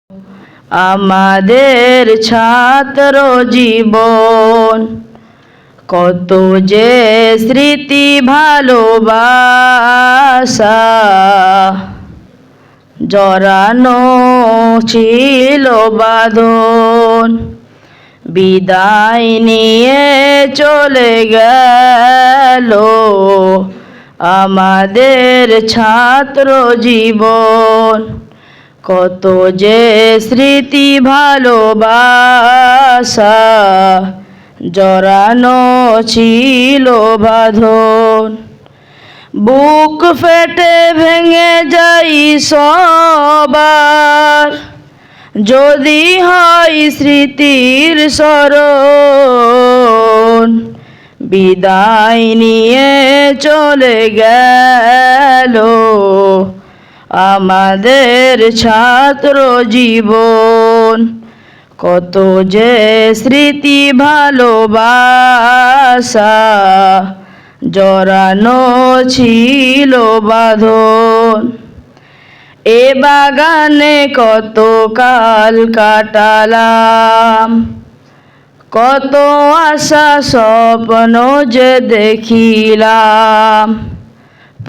আমাদের ছাত্র জীবন কত যে স্মৃতি ভালোবাসা জড়ানো ছিল বাঁধন। বিদায় নিয়ে চলে গেল আমাদের ছাত্র জীবন কত যে স্মৃতি ভালোবাসা জড়ানো ছিল বাঁধন। বুক ফেটে ভেঙে যাই সবার যদি হয় স্মৃতির স্মরণ। বিদায় নিয়ে চলে গেল আমাদের ছাত্র জীবন কত যে স্মৃতি ভালোবাসা জড়ানো ছিল বাঁধন। এ বাগানে কত কাল কাটালাম কত আশা স্বপ্ন যে দেখিলাম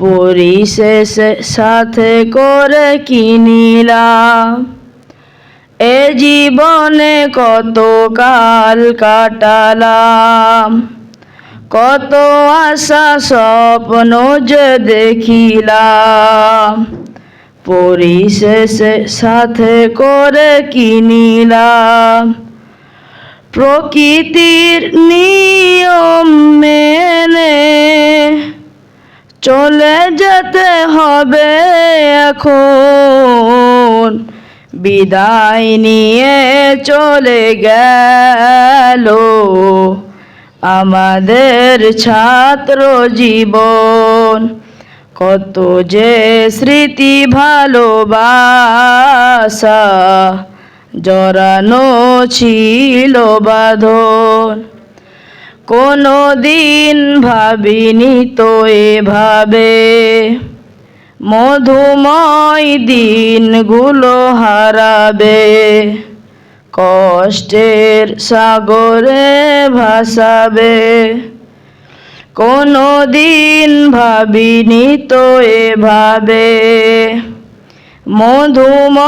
পরিশেষে সাথে করে কিনিলাম। এ জীবনে কত কাল কাটালাম কত আশা স্বপ্ন যে দেখিলাম পরিশেষে সাথে করে কিনিলাম। প্রকৃতির নিয়ম মেনে চলে যেতে হবে এখন। বিদায় নিয়ে চলে গেল আমাদের ছাত্র জীবন কত যে স্মৃতি ভালোবাসা জড়ানো ছিল বাঁধন। কোনো দিন ভাবিনি তো এভাবে মধুময় দিনগুলো হারাবে কষ্টের সাগরে ভাসাবে। কোনো দিন ভাবিনি তো এভাবে মধুময়